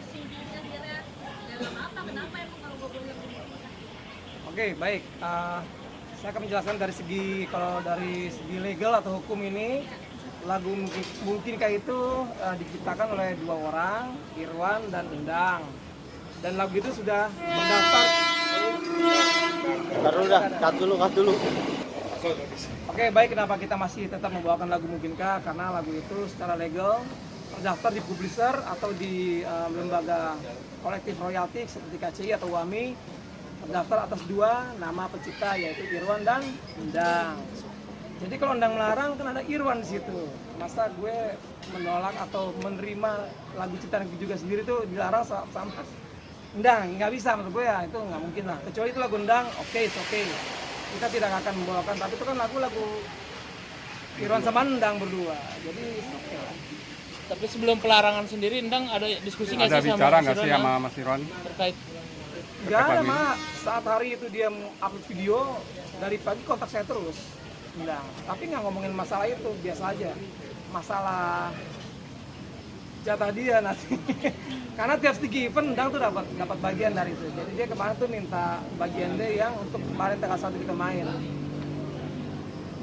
Stinky-nya akhirnya dalam apa? Kenapa emang kalau gue bilang begitu? Oke, baik. Saya akan menjelaskan dari segi legal atau hukum ini, lagu Mungkinkah itu diciptakan oleh dua orang, Irwan dan Endang. Dan lagu itu sudah mendaftar. Taruh udah, cut dulu. Oke, baik. Kenapa kita masih tetap membawakan lagu Mungkinkah? Karena lagu itu secara legal terdaftar di publisher atau di lembaga kolektif royalti seperti KCI atau WAMI, terdaftar atas dua nama pencipta, yaitu Irwan dan Endang. Jadi kalau Endang melarang kan ada Irwan di situ. Masa gue menolak atau menerima lagu ciptaan juga sendiri tuh dilarang sama Endang? Nggak bisa menurut gue, ya itu nggak mungkin lah. Kecuali itu lagu Endang, oke. Kita tidak akan membawakan, tapi itu kan lagu Irwan sama Endang berdua. Jadi oke lah. Tapi sebelum pelarangan sendiri, Endang ada diskusi nggak Ada sih bicara sama nggak sih sama Mas Irwan? terkait? Nggak ada, Mak. Saat hari itu dia upload video, dari pagi kontak saya terus. Endang. Tapi nggak ngomongin masalah itu, biasa aja. Masalah jatah dia nanti. Karena tiap sticky event Endang tuh dapat bagian dari itu. Jadi dia kemarin tuh minta bagian dia yang untuk kemarin tanggal 1 kita main.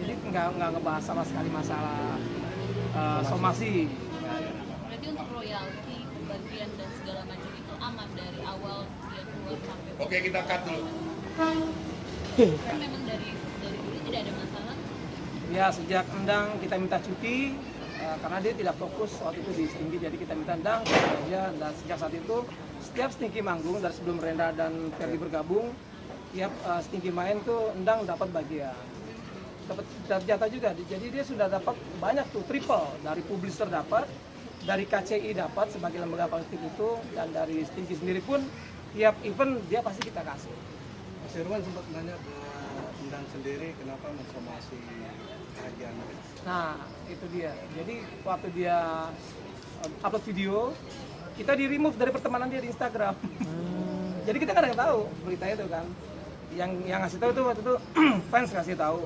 Jadi nggak ngebahas sama sekali masalah somasi. Berarti untuk royalti, bagian dan segala macam itu aman dari awal dia keluar sampai. Oke, kita cut dulu. Kan memang dari dulu tidak ada masalah. Ya, sejak Endang kita minta cuti karena dia tidak fokus waktu itu di Stinky, jadi kita minta Endang aja. Dan sejak saat itu setiap Stinky manggung dari sebelum Renda dan Ferdi bergabung, tiap Stinky main tuh Endang dapat bagian, dapat jatah juga. Jadi dia sudah dapat banyak tuh, triple. Dari publisher dapat, dari KCI dapat sebagai lembaga kolektif itu, dan dari Stinky sendiri pun tiap event dia pasti kita kasih. Mas Irwan sempat nanya ke Endang sendiri kenapa mensomasi kerajaan. Nah, itu dia. Jadi waktu dia upload video, kita di remove dari pertemanan dia di Instagram. Jadi kita nggak ada yang tahu berita itu kan. Yang ngasih tahu itu waktu itu fans kasih tahu.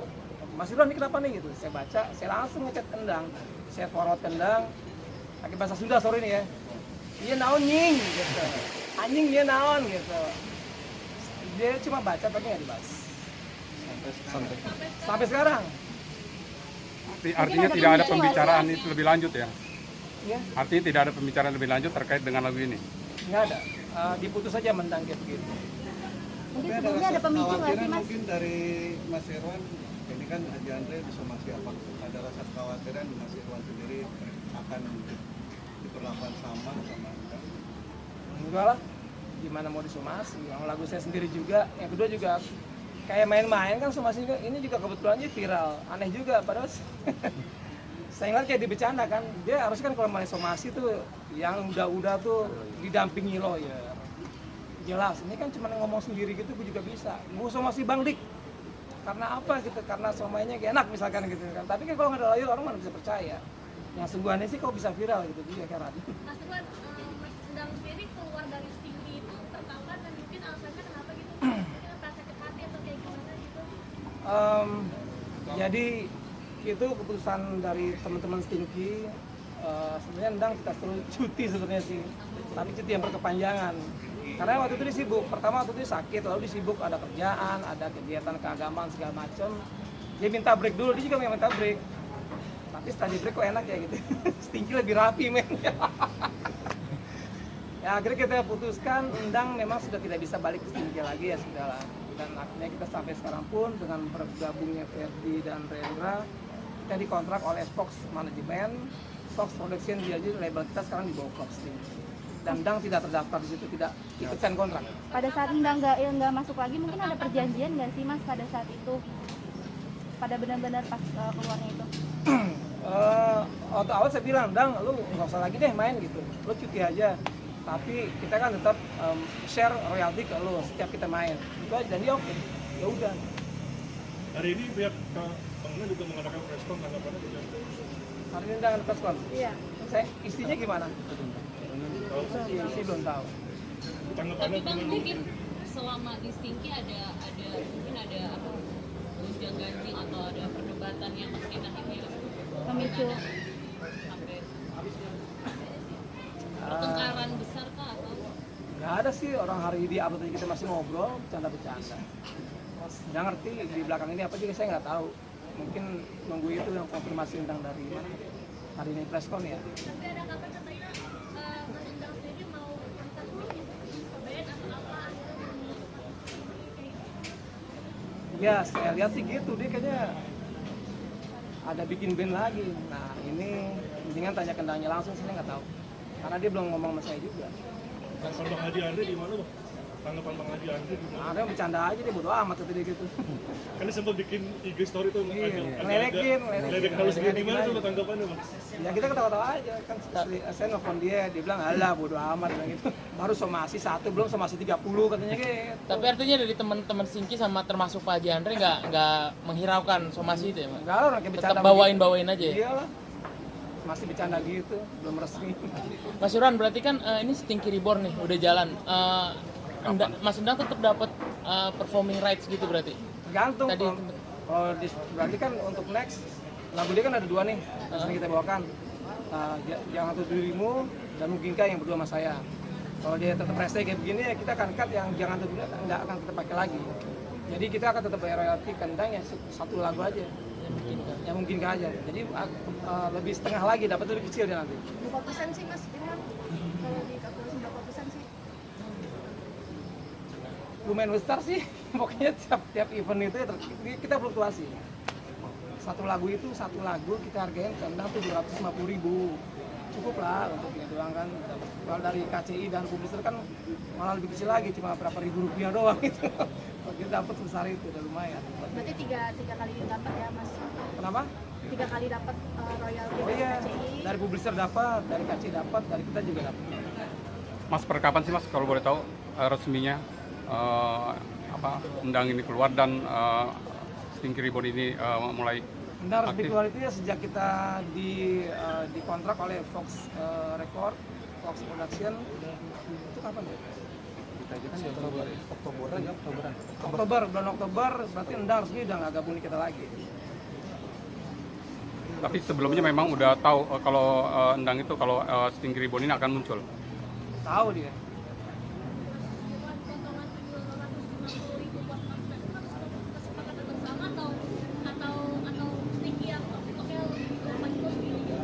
Mas Irwan ini kenapa nih gitu. Saya baca, saya langsung ngechat Endang. Saya forward ke Endang. Pakai bahasa Sunda sore ini ya. Iya naon nying gitu. Anjing dia naon gitu. Dia cuma baca tapi nggak dibahas. Sampai sekarang. Artinya tidak ada pembicaraan itu lebih lanjut ya? Ya, Artinya tidak ada pembicaraan lebih lanjut terkait dengan lagu ini? nggak ada. Diputus saja Endang kayak begitu. Mungkin sebelumnya ada pemicu nggak sih, Mas? Mungkin dari Mas Irwan, ini kan Haji Andre disomasi, apa ada rasa kekhawatiran Mas Irwan sendiri akan diperlakukan sama Endang? Enggak lah, gimana mau disomasi, yang lagu saya sendiri juga. Yang kedua juga kayak main-main kan somasi juga. Ini juga kebetulan aja viral, aneh juga padahal saya ngeliat kayak dibecanda kan. Dia harusnya kan kalau main somasi tuh yang udah tuh didampingi lawyer. Jelas, ini kan cuma ngomong sendiri gitu gue juga bisa. Mau somasi Bang Dik, karena apa gitu, karena somainya kayak enak misalkan gitu kan. Tapi kan kalau nggak ada lawyer orang mana bisa percaya. Yang sungguhannya sih kok bisa viral gitu dia kan. Mas Irwan, Mas Endang sendiri keluar dari Stinky itu tertawa dan mungkin alasannya kenapa gitu? Mungkin apa sakit hati atau kayak gimana gitu? Jadi itu keputusan dari teman-teman Stinky. Sebenarnya Endang kita suruh cuti sebenarnya sih, tapi cuti yang berkepanjangan. Karena waktu itu dia sibuk. Pertama waktu itu dia sakit, lalu dia sibuk ada kerjaan, ada kegiatan keagamaan segala macam. Dia minta break dulu, dia juga minta break. Tapi setelah di break kok enak ya gitu. Stinky lebih rapi men. Ya akhirnya kita putuskan Endang memang sudah tidak bisa balik ke Stinky lagi, ya sudahlah. Dan akhirnya kita sampai sekarang pun dengan bergabungnya Ferdi dan Rendra, kita dikontrak oleh Fox Management, Fox Production, dia jadi label kita sekarang di bawah Fox Stinky. Dan Endang tidak terdaftar di situ, tidak ikut sign kontrak. Pada saat Endang nggak masuk lagi, mungkin ada perjanjian nggak sih, Mas, pada saat itu? Pada benar-benar pas keluarnya itu? Waktu awal saya bilang, Endang, lu nggak usah lagi deh main gitu, lu cuti aja. Tapi kita kan tetap share royalti ke lu setiap kita main. Itu aja, dan dia oke. Ya udah. Hari ini pihak Bang juga mengadakan preskon tanggapannya juga. Hari ini Endang ada preskon. Iya. Saya istrinya gimana? Istri belum tahu. Tanggapannya Tapi Bang mungkin selama di Stinky ada mungkin ada apa gonjang ganjing atau ada perdebatan yang mungkin akhirnya Memicu. sampai pertengkaran besar kah? Nggak ada sih, orang hari di upload aja kita masih ngobrol, bercanda-bercanda. Nggak ngerti di belakang ini apa juga saya nggak tahu. Mungkin nunggu itu yang konfirmasi tentang dari mana. Hari ini preskon ya. Tapi ada kabar katanya Mas Endang sendiri mau kontak band atau apa Ya, saya lihat sih gitu, dia kayaknya ada bikin band lagi. Nah, ini mendingan tanya kendangnya langsung, saya nggak tahu. Karena dia belum ngomong sama saya juga. Tanggapan Bang Adi Andre di mana, Bang? Tanggapan Bang Adi Andre di mana? Ada yang bercanda aja, dia bodo amat itu dia gitu. Kan dia sempat bikin IG story tuh Ngeledekin, ledek halus gitu. Gimana ngeledekin tuh tanggapannya, Bang? Ya kita ketawa-tawa aja kan sekali saya nelfon dia bilang alah bodo amat bilang gitu. Baru somasi 1 belum somasi 30 katanya gitu. Tapi artinya dari teman-teman Singki sama termasuk Pak Haji Andre nggak menghiraukan somasi itu ya, Mas? Enggak lah orang kayak bercanda. Tetap bawain aja ya? Iyalah. Masih bercanda gitu, belum resmi. Mas Irwan, berarti kan ini Stinky Reborn nih, udah jalan. Mas Endang tetap dapat performing rights gitu berarti? Tergantung Tadi kalau berarti kan untuk next lagu dia kan ada 2 nih yang sering kita bawakan. Jangan Tutup Dirimu dan Mungkinkah yang berdua sama saya. Kalau dia tetap rese kayak begini ya kita akan cut yang Jangan Tutup Dirimu nggak akan kita pakai lagi. Jadi kita akan tetap bayar royalti kendang ya 1 lagu aja. Ya Mungkinkah aja. Jadi lebih setengah lagi, dapat lebih kecil dia nanti. Berapa persen sih Mas? Kira kalau dikalkulasi berapa persen sih? Lumayan besar sih. Pokoknya tiap event itu ya kita fluktuasi. Satu lagu kita hargain kendang 750.000. Cukup lah untuk ini doang kan. Kalau dari KCI dan publisher kan malah lebih kecil lagi, cuma berapa ribu rupiah doang gitu. Kalau kita dapat sebesar itu udah lumayan. Berarti tiga kali dapat ya Mas? Kenapa? 3 kali dapat royalti Oh dari iya, KCI. dari publisher dapat, dari KCI dapat, dari kita juga dapat. Mas, per kapan sih Mas kalau boleh tahu resminya Endang ini keluar dan Stinky Reborn ini mulai Endang resmi aktif? keluar itu ya sejak kita dikontrak oleh Fox Record, Fox Production. Itu kapan ya? Kita aja kan di Oktober, bulan Oktober berarti Endang resmi udah nggak gabung di kita lagi. Tapi sebelumnya memang udah tahu kalau Endang itu kalau Stinky Reborn ini akan muncul. Tahu dia. potongan 750.000 buat kesepakatan bersama atau Stinky yang oke berapa kilo Tinggi.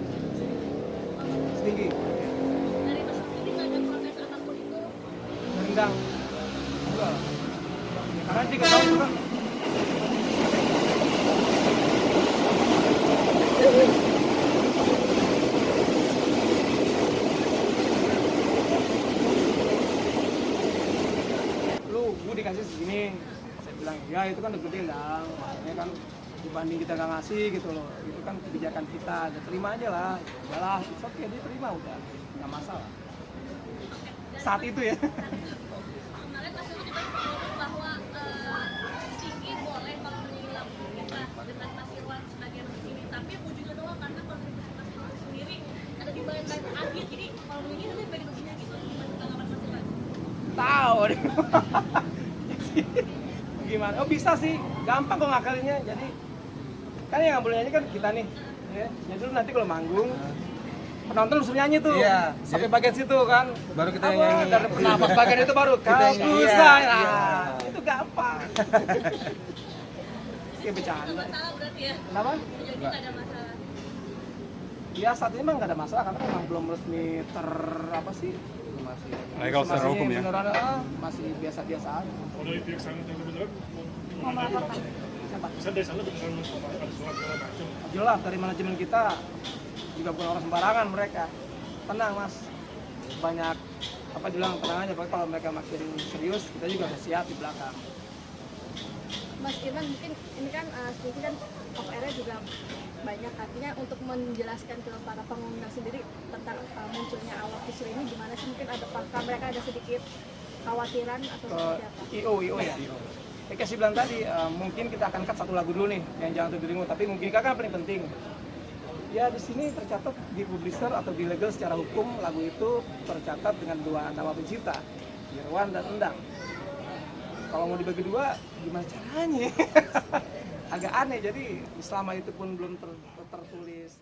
dari Mas sendiri nggak ada protes apapun itu. Endang. Enggak. Karena 3 tahun itu kan gue dikasih segini, saya bilang ya itu kan udah gede Endang, makanya kan dibanding kita nggak ngasih gitu loh, itu kan kebijakan kita, ya terima aja lah, udahlah, oke dia terima udah, nggak masalah. Saat itu ya. Kemarin Mas Irwan juga ngomong bahwa Stinky boleh kalau menyanyi lagu kita dengan Mas Irwan sebagai sini, tapi wujudnya doang karena kontribusi Mas Irwan sendiri ada di bagian akhir, jadi kalau menyanyi itu bagian begini gitu. Tanggapan Mas Irwan? Tahu deh. Gimana? Oh bisa sih, gampang kok ngakalinnya. Jadi kan yang nggak boleh nyanyi kan kita nih. Ya. Jadi lu nanti kalau manggung penonton suruh nyanyi tuh. Iya. Sampai bagian situ kan. Baru kita yang nyanyi. Dari penafas bagian itu baru Kita yang nyanyi, kau iya. usah. Iya. Itu gampang. Kayak bercanda. Ada masalah berarti ya? Kenapa? Jadi nggak ada masalah. Ya saat ini emang nggak ada masalah karena memang belum resmi apa sih? Masih Legal secara hukum ya. Beneran masih biasa-biasa aja. Kalau dari pihak sana itu beneran Ngomong apa Pak? Siapa? bisa dari sana beneran ada surat segala macam. Jelas dari manajemen kita juga bukan orang sembarangan mereka. Tenang mas, banyak apa bilang tenang aja. Kalau mereka makin serius kita juga udah siap di belakang. Mas Irwan mungkin ini kan Stinky kan off air-nya juga banyak, artinya untuk menjelaskan ke para pengundang sendiri tentang munculnya awal isu ini gimana sih, mungkin apakah mereka ada sedikit khawatiran atau Ke seperti apa? IO ya. Ya kasih bilang tadi mungkin kita akan cut 1 lagu dulu nih yang Jangan Tutup Dirimu, tapi mungkin kan paling penting. Ya di sini tercatat di publisher atau di legal secara hukum lagu itu tercatat dengan 2 nama pencipta, Irwan dan Endang. Kalau mau dibagi 2 gimana caranya? Agak aneh, jadi selama itu pun belum tertulis